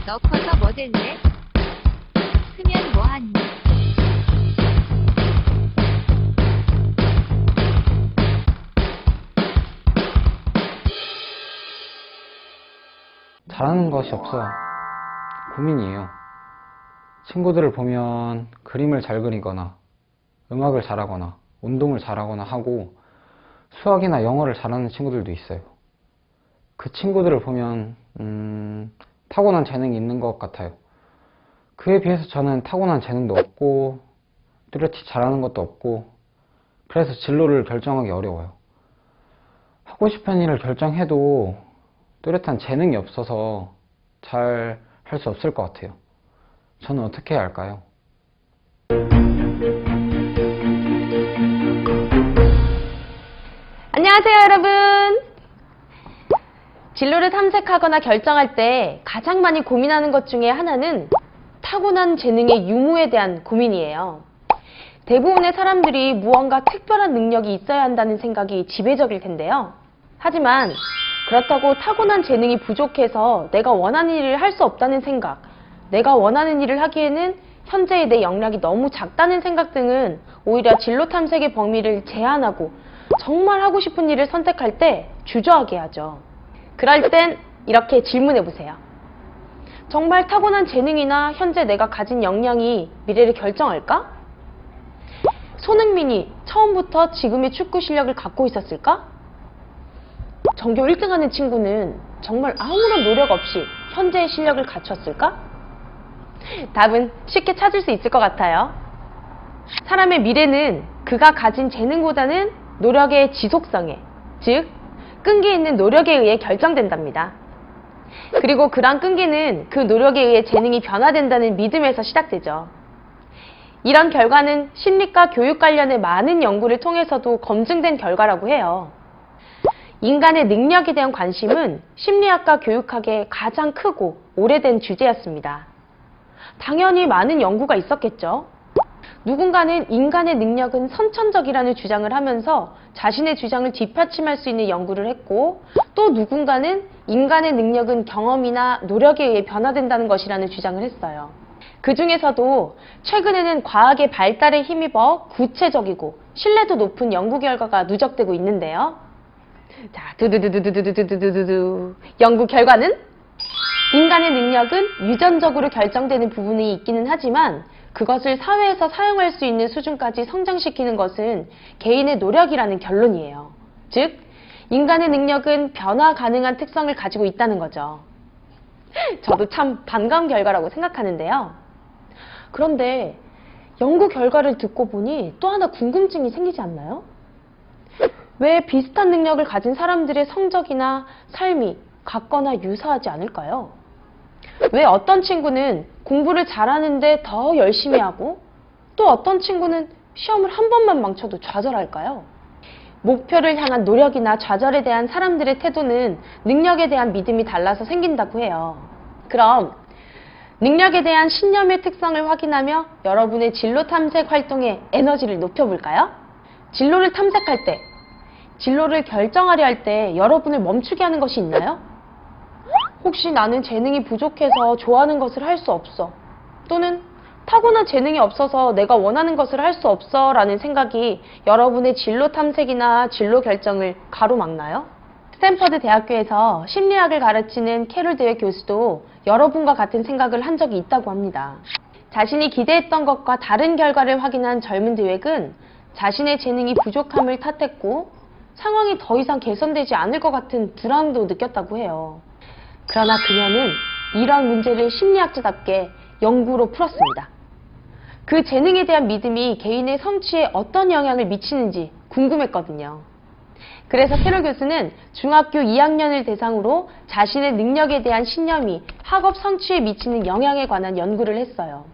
너 커서 뭐 될래? 크면 뭐하니? 잘하는 것이 없어 고민이에요. 친구들을 보면 그림을 잘 그리거나 음악을 잘하거나 운동을 잘하거나 하고 수학이나 영어를 잘하는 친구들도 있어요. 그 친구들을 보면 타고난 재능이 있는 것 같아요. 그에 비해서 저는 타고난 재능도 없고 뚜렷이 잘하는 것도 없고 그래서 진로를 결정하기 어려워요. 하고 싶은 일을 결정해도 뚜렷한 재능이 없어서 잘 할 수 없을 것 같아요. 저는 어떻게 해야 할까요? 안녕하세요, 여러분. 진로를 탐색하거나 결정할 때 가장 많이 고민하는 것 중에 하나는 타고난 재능의 유무에 대한 고민이에요. 대부분의 사람들이 무언가 특별한 능력이 있어야 한다는 생각이 지배적일 텐데요. 하지만 그렇다고 타고난 재능이 부족해서 내가 원하는 일을 할 수 없다는 생각, 내가 원하는 일을 하기에는 현재의 내 역량이 너무 작다는 생각 등은 오히려 진로 탐색의 범위를 제한하고 정말 하고 싶은 일을 선택할 때 주저하게 하죠. 그럴 땐 이렇게 질문해 보세요. 정말 타고난 재능이나 현재 내가 가진 역량이 미래를 결정할까? 손흥민이 처음부터 지금의 축구 실력을 갖고 있었을까? 전교 1등 하는 친구는 정말 아무런 노력 없이 현재의 실력을 갖췄을까? 답은 쉽게 찾을 수 있을 것 같아요. 사람의 미래는 그가 가진 재능보다는 노력의 지속성에, 즉 끈기 있는 노력에 의해 결정된답니다. 그리고 그러한 끈기는 그 노력에 의해 재능이 변화된다는 믿음에서 시작되죠. 이런 결과는 심리과 교육 관련의 많은 연구를 통해서도 검증된 결과라고 해요. 인간의 능력에 대한 관심은 심리학과 교육학의 가장 크고 오래된 주제였습니다. 당연히 많은 연구가 있었겠죠. 누군가는 인간의 능력은 선천적이라는 주장을 하면서 자신의 주장을 뒷받침할 수 있는 연구를 했고, 또 누군가는 인간의 능력은 경험이나 노력에 의해 변화된다는 것이라는 주장을 했어요. 그 중에서도 최근에는 과학의 발달에 힘입어 구체적이고 신뢰도 높은 연구 결과가 누적되고 있는데요. 자, 두두두두두두두두두두. 연구 결과는 인간의 능력은 유전적으로 결정되는 부분이 있기는 하지만 그것을 사회에서 사용할 수 있는 수준까지 성장시키는 것은 개인의 노력이라는 결론이에요. 즉, 인간의 능력은 변화 가능한 특성을 가지고 있다는 거죠. 저도 참 반가운 결과라고 생각하는데요. 그런데 연구 결과를 듣고 보니 또 하나 궁금증이 생기지 않나요? 왜 비슷한 능력을 가진 사람들의 성적이나 삶이 같거나 유사하지 않을까요? 왜 어떤 친구는 공부를 잘하는데 더 열심히 하고 또 어떤 친구는 시험을 한 번만 망쳐도 좌절할까요? 목표를 향한 노력이나 좌절에 대한 사람들의 태도는 능력에 대한 믿음이 달라서 생긴다고 해요. 그럼 능력에 대한 신념의 특성을 확인하며 여러분의 진로 탐색 활동의 에너지를 높여볼까요? 진로를 탐색할 때, 진로를 결정하려 할 때 여러분을 멈추게 하는 것이 있나요? 혹시 나는 재능이 부족해서 좋아하는 것을 할 수 없어. 또는 타고난 재능이 없어서 내가 원하는 것을 할 수 없어 라는 생각이 여러분의 진로 탐색이나 진로 결정을 가로막나요? 스탠퍼드 대학교에서 심리학을 가르치는 캐롤 드웨 교수도 여러분과 같은 생각을 한 적이 있다고 합니다. 자신이 기대했던 것과 다른 결과를 확인한 젊은 드웨는 자신의 재능이 부족함을 탓했고 상황이 더 이상 개선되지 않을 것 같은 불안도 느꼈다고 해요. 그러나 그녀는 이러한 문제를 심리학자답게 연구로 풀었습니다. 그 재능에 대한 믿음이 개인의 성취에 어떤 영향을 미치는지 궁금했거든요. 그래서 캐롤 교수는 중학교 2학년을 대상으로 자신의 능력에 대한 신념이 학업 성취에 미치는 영향에 관한 연구를 했어요.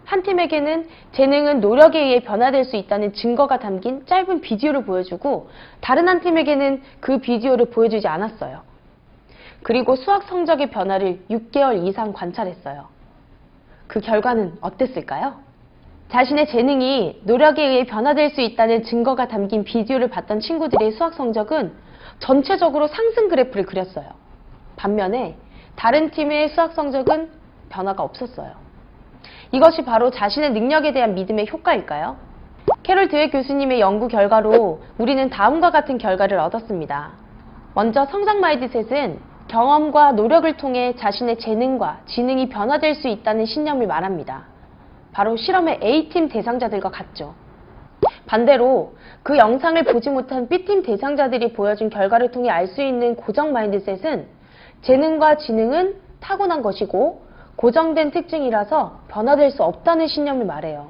한 팀에게는 재능은 노력에 의해 변화될 수 있다는 증거가 담긴 짧은 비디오를 보여주고 다른 한 팀에게는 그 비디오를 보여주지 않았어요. 그리고 수학 성적의 변화를 6개월 이상 관찰했어요. 그 결과는 어땠을까요? 자신의 재능이 노력에 의해 변화될 수 있다는 증거가 담긴 비디오를 봤던 친구들의 수학 성적은 전체적으로 상승 그래프를 그렸어요. 반면에 다른 팀의 수학 성적은 변화가 없었어요. 이것이 바로 자신의 능력에 대한 믿음의 효과일까요? 캐롤 드웨 교수님의 연구 결과로 우리는 다음과 같은 결과를 얻었습니다. 먼저 성장 마인드셋은 경험과 노력을 통해 자신의 재능과 지능이 변화될 수 있다는 신념을 말합니다. 바로 실험의 A팀 대상자들과 같죠. 반대로 그 영상을 보지 못한 B팀 대상자들이 보여준 결과를 통해 알 수 있는 고정 마인드셋은 재능과 지능은 타고난 것이고 고정된 특징이라서 변화될 수 없다는 신념을 말해요.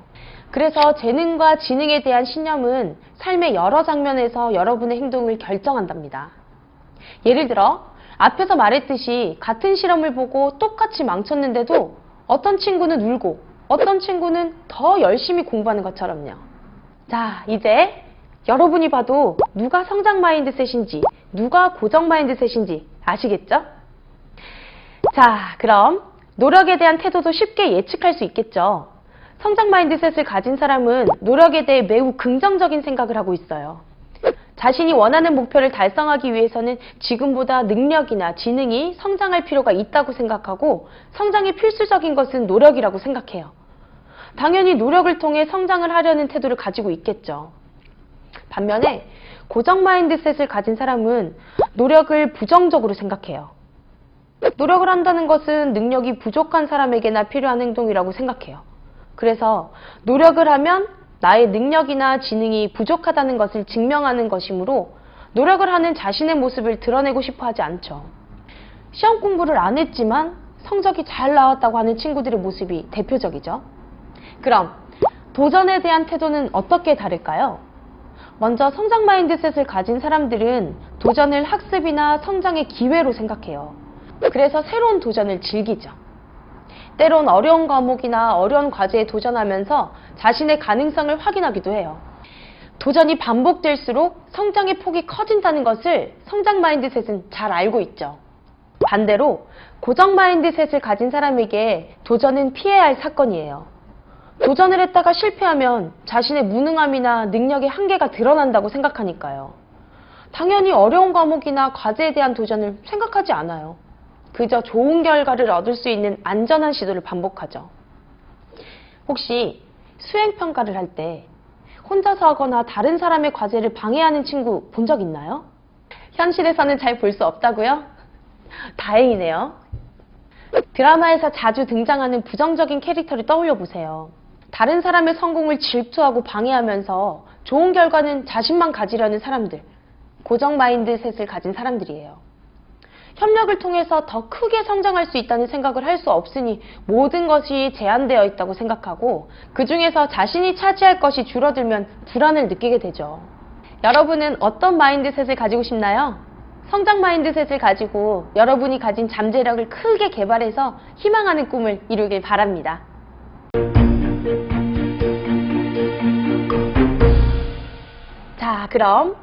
그래서 재능과 지능에 대한 신념은 삶의 여러 장면에서 여러분의 행동을 결정한답니다. 예를 들어 앞에서 말했듯이 같은 실험을 보고 똑같이 망쳤는데도 어떤 친구는 울고 어떤 친구는 더 열심히 공부하는 것처럼요. 자, 이제 여러분이 봐도 누가 성장 마인드셋인지 누가 고정 마인드셋인지 아시겠죠? 자, 그럼 노력에 대한 태도도 쉽게 예측할 수 있겠죠. 성장 마인드셋을 가진 사람은 노력에 대해 매우 긍정적인 생각을 하고 있어요. 자신이 원하는 목표를 달성하기 위해서는 지금보다 능력이나 지능이 성장할 필요가 있다고 생각하고 성장이 필수적인 것은 노력이라고 생각해요. 당연히 노력을 통해 성장을 하려는 태도를 가지고 있겠죠. 반면에 고정 마인드셋을 가진 사람은 노력을 부정적으로 생각해요. 노력을 한다는 것은 능력이 부족한 사람에게나 필요한 행동이라고 생각해요. 그래서 노력을 하면 나의 능력이나 지능이 부족하다는 것을 증명하는 것이므로 노력을 하는 자신의 모습을 드러내고 싶어 하지 않죠. 시험 공부를 안 했지만 성적이 잘 나왔다고 하는 친구들의 모습이 대표적이죠. 그럼 도전에 대한 태도는 어떻게 다를까요? 먼저 성장 마인드셋을 가진 사람들은 도전을 학습이나 성장의 기회로 생각해요. 그래서 새로운 도전을 즐기죠. 때론 어려운 과목이나 어려운 과제에 도전하면서 자신의 가능성을 확인하기도 해요. 도전이 반복될수록 성장의 폭이 커진다는 것을 성장 마인드셋은 잘 알고 있죠. 반대로 고정 마인드셋을 가진 사람에게 도전은 피해야 할 사건이에요. 도전을 했다가 실패하면 자신의 무능함이나 능력의 한계가 드러난다고 생각하니까요. 당연히 어려운 과목이나 과제에 대한 도전을 생각하지 않아요. 그저 좋은 결과를 얻을 수 있는 안전한 시도를 반복하죠. 혹시 수행평가를 할 때 혼자서 하거나 다른 사람의 과제를 방해하는 친구 본 적 있나요? 현실에서는 잘 볼 수 없다고요? 다행이네요. 드라마에서 자주 등장하는 부정적인 캐릭터를 떠올려 보세요. 다른 사람의 성공을 질투하고 방해하면서 좋은 결과는 자신만 가지려는 사람들, 고정 마인드셋을 가진 사람들이에요. 협력을 통해서 더 크게 성장할 수 있다는 생각을 할 수 없으니 모든 것이 제한되어 있다고 생각하고 그 중에서 자신이 차지할 것이 줄어들면 불안을 느끼게 되죠. 여러분은 어떤 마인드셋을 가지고 싶나요? 성장 마인드셋을 가지고 여러분이 가진 잠재력을 크게 개발해서 희망하는 꿈을 이루길 바랍니다. 자, 그럼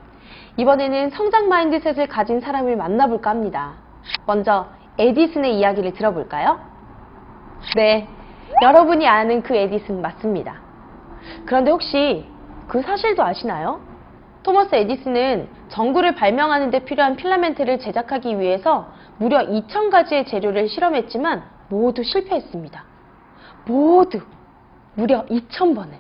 이번에는 성장 마인드셋을 가진 사람을 만나볼까 합니다. 먼저 에디슨의 이야기를 들어볼까요? 네, 여러분이 아는 그 에디슨 맞습니다. 그런데 혹시 그 사실도 아시나요? 토머스 에디슨은 전구를 발명하는 데 필요한 필라멘트를 제작하기 위해서 무려 2,000가지의 재료를 실험했지만 모두 실패했습니다. 모두 무려 2,000번을.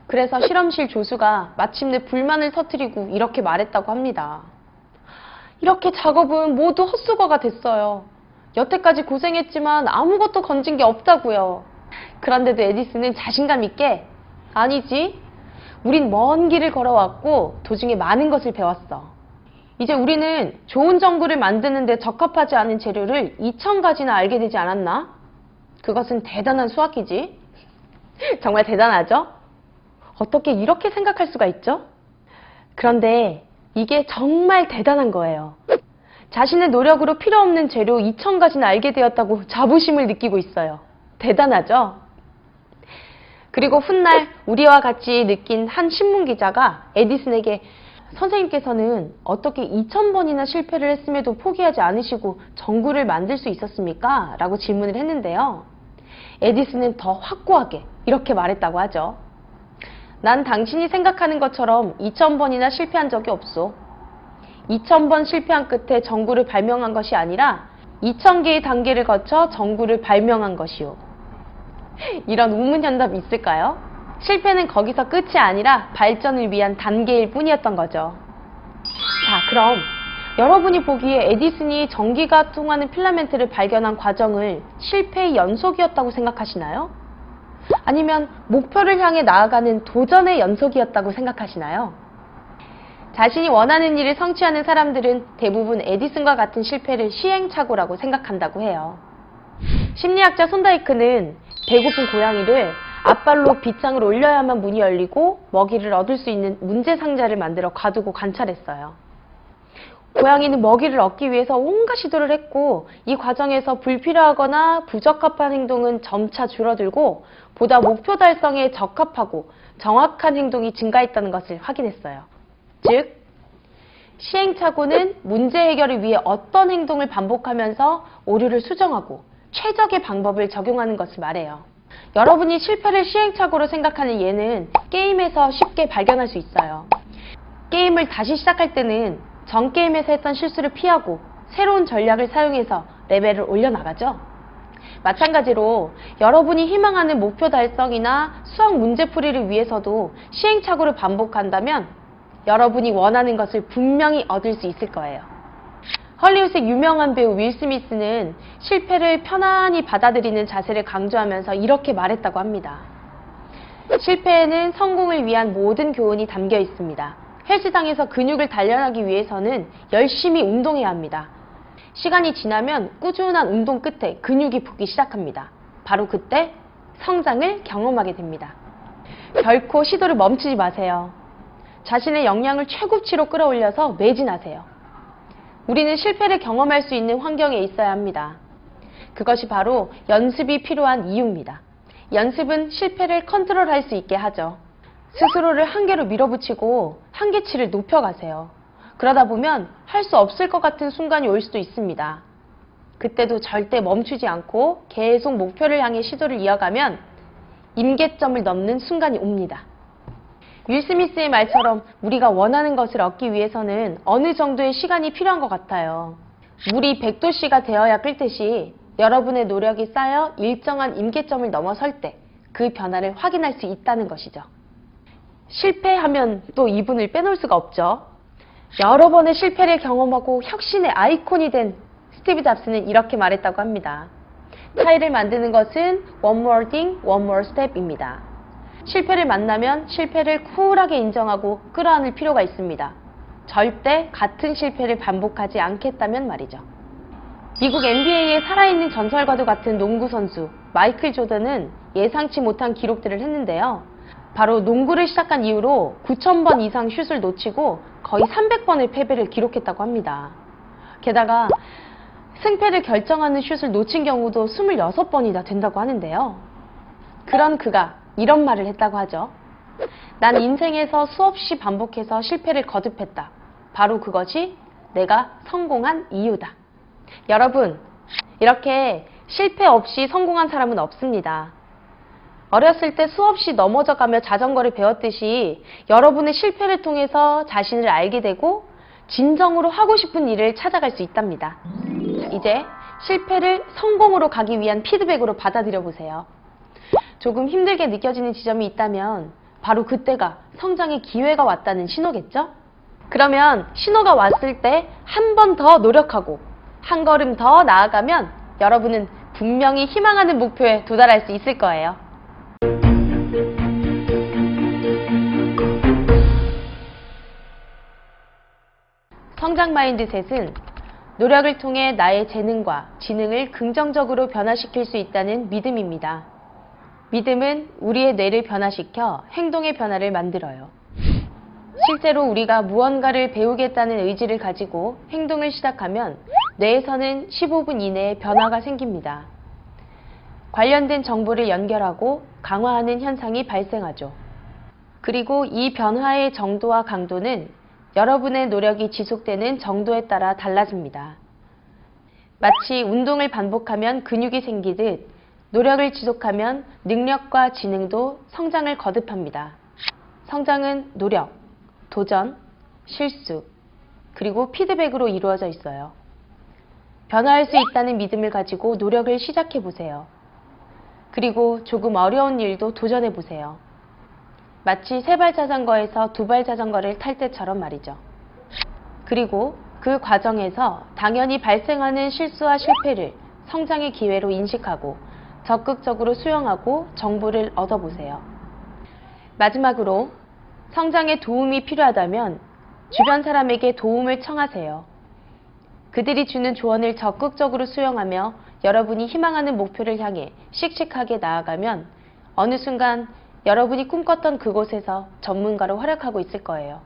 그래서 실험실 조수가 마침내 불만을 터뜨리고 이렇게 말했다고 합니다. 이렇게 작업은 모두 헛수고가 됐어요. 여태까지 고생했지만 아무것도 건진 게 없다고요. 그런데도 에디슨은 자신감 있게 아니지, 우린 먼 길을 걸어왔고 도중에 많은 것을 배웠어. 이제 우리는 좋은 전구를 만드는데 적합하지 않은 재료를 2,000가지나 알게 되지 않았나? 그것은 대단한 수학이지. 정말 대단하죠? 어떻게 이렇게 생각할 수가 있죠? 그런데 이게 정말 대단한 거예요. 자신의 노력으로 필요 없는 재료 2,000가지나 알게 되었다고 자부심을 느끼고 있어요. 대단하죠? 그리고 훗날 우리와 같이 느낀 한 신문기자가 에디슨에게 선생님께서는 어떻게 2,000번이나 실패를 했음에도 포기하지 않으시고 전구를 만들 수 있었습니까? 라고 질문을 했는데요. 에디슨은 더 확고하게 이렇게 말했다고 하죠. 난 당신이 생각하는 것처럼 2,000번이나 실패한 적이 없어. 2,000번 실패한 끝에 전구를 발명한 것이 아니라 2000개의 단계를 거쳐 정구를 발명한 것이요. 이런 우문현답이 있을까요? 실패는 거기서 끝이 아니라 발전을 위한 단계일 뿐이었던 거죠. 자, 그럼 여러분이 보기에 에디슨이 전기가 통하는 필라멘트를 발견한 과정을 실패의 연속이었다고 생각하시나요? 아니면 목표를 향해 나아가는 도전의 연속이었다고 생각하시나요? 자신이 원하는 일을 성취하는 사람들은 대부분 에디슨과 같은 실패를 시행착오라고 생각한다고 해요. 심리학자 손다이크는 배고픈 고양이를 앞발로 빗장을 올려야만 문이 열리고 먹이를 얻을 수 있는 문제 상자를 만들어 가두고 관찰했어요. 고양이는 먹이를 얻기 위해서 온갖 시도를 했고 이 과정에서 불필요하거나 부적합한 행동은 점차 줄어들고 보다 목표 달성에 적합하고 정확한 행동이 증가했다는 것을 확인했어요. 즉, 시행착오는 문제 해결을 위해 어떤 행동을 반복하면서 오류를 수정하고 최적의 방법을 적용하는 것을 말해요. 여러분이 실패를 시행착오로 생각하는 예는 게임에서 쉽게 발견할 수 있어요. 게임을 다시 시작할 때는 전 게임에서 했던 실수를 피하고 새로운 전략을 사용해서 레벨을 올려나가죠. 마찬가지로 여러분이 희망하는 목표 달성이나 수학 문제풀이를 위해서도 시행착오를 반복한다면 여러분이 원하는 것을 분명히 얻을 수 있을 거예요. 헐리우드의 유명한 배우 윌 스미스는 실패를 편안히 받아들이는 자세를 강조하면서 이렇게 말했다고 합니다. 실패에는 성공을 위한 모든 교훈이 담겨 있습니다. 헬스장에서 근육을 단련하기 위해서는 열심히 운동해야 합니다. 시간이 지나면 꾸준한 운동 끝에 근육이 붙기 시작합니다. 바로 그때 성장을 경험하게 됩니다. 결코 시도를 멈추지 마세요. 자신의 역량을 최고치로 끌어올려서 매진하세요. 우리는 실패를 경험할 수 있는 환경에 있어야 합니다. 그것이 바로 연습이 필요한 이유입니다. 연습은 실패를 컨트롤할 수 있게 하죠. 스스로를 한계로 밀어붙이고 한계치를 높여가세요. 그러다 보면 할 수 없을 것 같은 순간이 올 수도 있습니다. 그때도 절대 멈추지 않고 계속 목표를 향해 시도를 이어가면 임계점을 넘는 순간이 옵니다. 윌 스미스의 말처럼 우리가 원하는 것을 얻기 위해서는 어느 정도의 시간이 필요한 것 같아요. 물이 100도씨가 되어야 끓듯이 여러분의 노력이 쌓여 일정한 임계점을 넘어설 때 그 변화를 확인할 수 있다는 것이죠. 실패하면 또 이분을 빼놓을 수가 없죠. 여러 번의 실패를 경험하고 혁신의 아이콘이 된 스티브 잡스는 이렇게 말했다고 합니다. 차이를 만드는 것은 one more thing, one more step입니다. 실패를 만나면 실패를 쿨하게 인정하고 끌어안을 필요가 있습니다. 절대 같은 실패를 반복하지 않겠다면 말이죠. 미국 NBA의 살아있는 전설과도 같은 농구 선수 마이클 조던은 예상치 못한 기록들을 했는데요. 바로 농구를 시작한 이후로 9,000번 이상 슛을 놓치고 거의 300번의 패배를 기록했다고 합니다. 게다가 승패를 결정하는 슛을 놓친 경우도 26번이나 된다고 하는데요. 그런 그가 이런 말을 했다고 하죠. 난 인생에서 수없이 반복해서 실패를 거듭했다. 바로 그것이 내가 성공한 이유다. 여러분, 이렇게 실패 없이 성공한 사람은 없습니다. 어렸을 때 수없이 넘어져가며 자전거를 배웠듯이 여러분의 실패를 통해서 자신을 알게 되고 진정으로 하고 싶은 일을 찾아갈 수 있답니다. 자, 이제 실패를 성공으로 가기 위한 피드백으로 받아들여 보세요. 조금 힘들게 느껴지는 지점이 있다면 바로 그때가 성장의 기회가 왔다는 신호겠죠? 그러면 신호가 왔을 때 한 번 더 노력하고 한 걸음 더 나아가면 여러분은 분명히 희망하는 목표에 도달할 수 있을 거예요. 성장 마인드셋은 노력을 통해 나의 재능과 지능을 긍정적으로 변화시킬 수 있다는 믿음입니다. 믿음은 우리의 뇌를 변화시켜 행동의 변화를 만들어요. 실제로 우리가 무언가를 배우겠다는 의지를 가지고 행동을 시작하면 뇌에서는 15분 이내에 변화가 생깁니다. 관련된 정보를 연결하고 강화하는 현상이 발생하죠. 그리고 이 변화의 정도와 강도는 여러분의 노력이 지속되는 정도에 따라 달라집니다. 마치 운동을 반복하면 근육이 생기듯 노력을 지속하면 능력과 지능도 성장을 거듭합니다. 성장은 노력, 도전, 실수, 그리고 피드백으로 이루어져 있어요. 변화할 수 있다는 믿음을 가지고 노력을 시작해 보세요. 그리고 조금 어려운 일도 도전해 보세요. 마치 3발 자전거에서 2발 자전거를 탈 때처럼 말이죠. 그리고 그 과정에서 당연히 발생하는 실수와 실패를 성장의 기회로 인식하고 적극적으로 수용하고 정보를 얻어보세요. 마지막으로 성장에 도움이 필요하다면 주변 사람에게 도움을 청하세요. 그들이 주는 조언을 적극적으로 수용하며 여러분이 희망하는 목표를 향해 씩씩하게 나아가면 어느 순간 여러분이 꿈꿨던 그곳에서 전문가로 활약하고 있을 거예요.